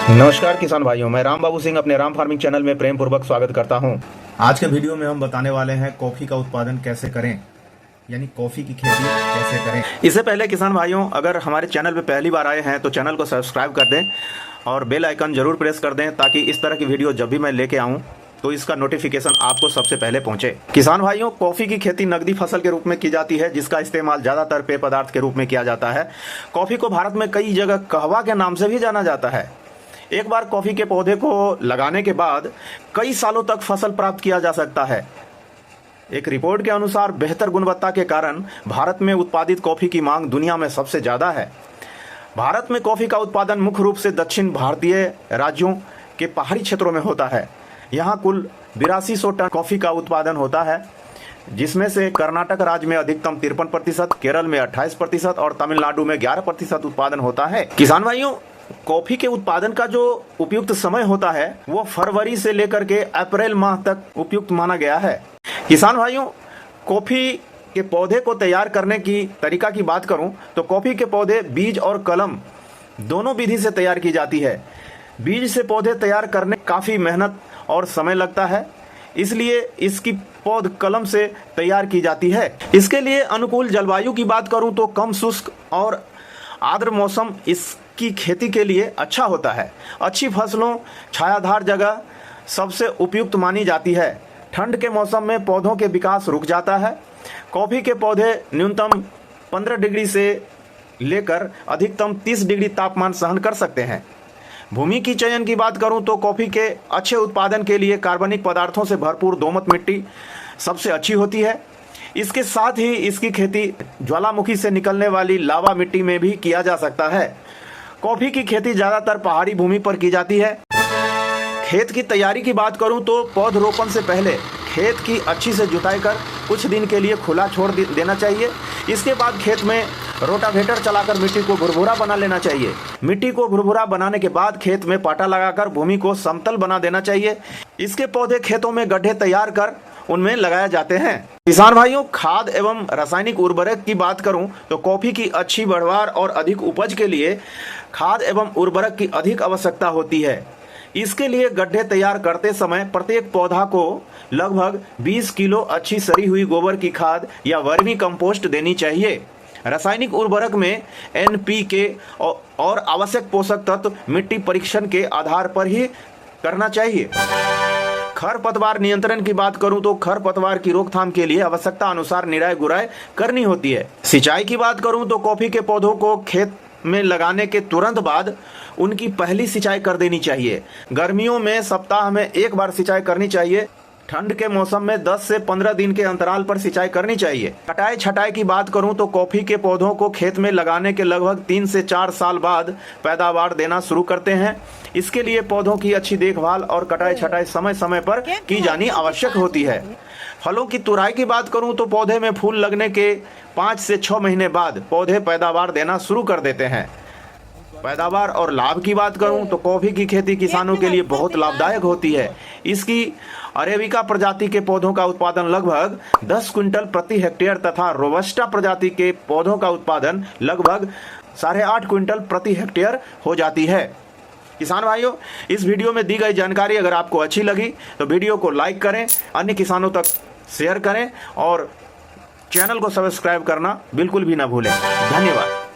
नमस्कार किसान भाइयों, मैं राम बाबू सिंह अपने राम फार्मिंग चैनल में प्रेम पूर्वक स्वागत करता हूं। आज के वीडियो में हम बताने वाले हैं कॉफी का उत्पादन कैसे करें, यानी कॉफी की खेती कैसे करें। इससे पहले किसान भाइयों, अगर हमारे चैनल पे पहली बार आए हैं तो चैनल को सब्सक्राइब कर दें और बेल आइकन जरूर प्रेस कर दें, ताकि इस तरह की वीडियो जब भी मैं लेके आऊँ तो इसका नोटिफिकेशन आपको सबसे पहले पहुंचे। किसान भाइयों, कॉफी की खेती नकदी फसल के रूप में की जाती है, जिसका इस्तेमाल ज्यादातर पेय पदार्थ के रूप में किया जाता है। कॉफी को भारत में कई जगह कहवा के नाम से भी जाना जाता है। एक बार कॉफी के पौधे को लगाने के बाद कई सालों तक फसल प्राप्त किया जा सकता है। एक रिपोर्ट के अनुसार बेहतर गुणवत्ता के कारण भारत में उत्पादित कॉफी की मांग दुनिया में सबसे ज्यादा है। भारत में कॉफी का उत्पादन मुख्य रूप से दक्षिण भारतीय राज्यों के पहाड़ी क्षेत्रों में होता है। यहाँ कुल 8200 टन कॉफी का उत्पादन होता है, जिसमें से कर्नाटक राज्य में अधिकतम 53%, केरल में 28% और तमिलनाडु में 11% उत्पादन होता है। किसान भाइयों, कॉफी के उत्पादन का जो उपयुक्त समय होता है वो फरवरी से लेकर के अप्रैल माह तक उपयुक्त माना गया है। किसान भाइयों, कॉफी के पौधे को तैयार करने की तरीका की बात करूं तो कॉफी के पौधे बीज और कलम दोनों विधि से तैयार की जाती है। बीज से पौधे तैयार करने काफी मेहनत और समय लगता है, इसलिए इसकी पौध कलम से तैयार की जाती है। इसके लिए अनुकूल जलवायु की बात करूं तो कम शुष्क और आर्द्र मौसम इसकी खेती के लिए अच्छा होता है। अच्छी फसलों छायादार जगह सबसे उपयुक्त मानी जाती है। ठंड के मौसम में पौधों के विकास रुक जाता है। कॉफी के पौधे न्यूनतम 15 डिग्री से लेकर अधिकतम 30 डिग्री तापमान सहन कर सकते हैं। भूमि की चयन की बात करूं तो कॉफी के अच्छे उत्पादन के लिए कार्बनिक पदार्थों से भरपूर दोमट मिट्टी सबसे अच्छी होती है। इसके साथ ही इसकी खेती ज्वालामुखी से निकलने वाली लावा मिट्टी में भी किया जा सकता है। कॉफी की खेती ज्यादातर पहाड़ी भूमि पर की जाती है। खेत की तैयारी की बात करूं तो पौधरोपण से पहले खेत की अच्छी से जुताई कर कुछ दिन के लिए खुला छोड़ देना चाहिए। इसके बाद खेत में रोटावेटर चलाकर मिट्टी को भुरभुरा बना लेना चाहिए। मिट्टी को भुरभुरा बनाने के बाद खेत में पाटा लगाकर भूमि को समतल बना देना चाहिए। इसके पौधे खेतों में गड्ढे तैयार कर उनमें लगाए जाते हैं। किसान भाइयों, खाद एवं रासायनिक उर्वरक की बात करूं तो कॉफी की अच्छी बढ़वार और अधिक उपज के लिए खाद एवं उर्वरक की अधिक आवश्यकता होती है। इसके लिए गड्ढे तैयार करते समय प्रत्येक पौधा को लगभग 20 किलो अच्छी सड़ी हुई गोबर की खाद या वर्मी कंपोस्ट देनी चाहिए। रासायनिक उर्वरक में NPK और आवश्यक पोषक तत्व मिट्टी परीक्षण के आधार पर ही करना चाहिए। खरपतवार नियंत्रण की बात करूं तो खरपतवार की रोकथाम के लिए आवश्यकता अनुसार निराई गुड़ाई करनी होती है। सिंचाई की बात करूं तो कॉफी के पौधों को खेत में लगाने के तुरंत बाद उनकी पहली सिंचाई कर देनी चाहिए। गर्मियों में सप्ताह में एक बार सिंचाई करनी चाहिए। ठंड के मौसम में 10 से 15 दिन के अंतराल पर सिंचाई करनी चाहिए। कटाई छटाई की बात करूं तो कॉफी के पौधों को खेत में लगाने के लगभग 3 से 4 साल बाद पैदावार देना शुरू करते हैं। इसके लिए पौधों की अच्छी देखभाल और कटाई छटाई समय समय पर की जानी आवश्यक होती है। फलों की तुराई की बात करूं तो पौधे में फूल लगने के 5 से 6 महीने बाद पौधे पैदावार देना शुरू कर देते हैं। पैदावार और लाभ की बात करूं तो कॉफी की खेती किसानों के लिए बहुत लाभदायक होती है। इसकी अरेबिका प्रजाति के पौधों का उत्पादन लगभग 10 क्विंटल प्रति हेक्टेयर तथा रोबस्टा प्रजाति के पौधों का उत्पादन लगभग 8.5 क्विंटल प्रति हेक्टेयर हो जाती है। किसान भाइयों, इस वीडियो में दी गई जानकारी अगर आपको अच्छी लगी तो वीडियो को लाइक करें, अन्य किसानों तक शेयर करें और चैनल को सब्सक्राइब करना बिल्कुल भी ना भूलें। धन्यवाद।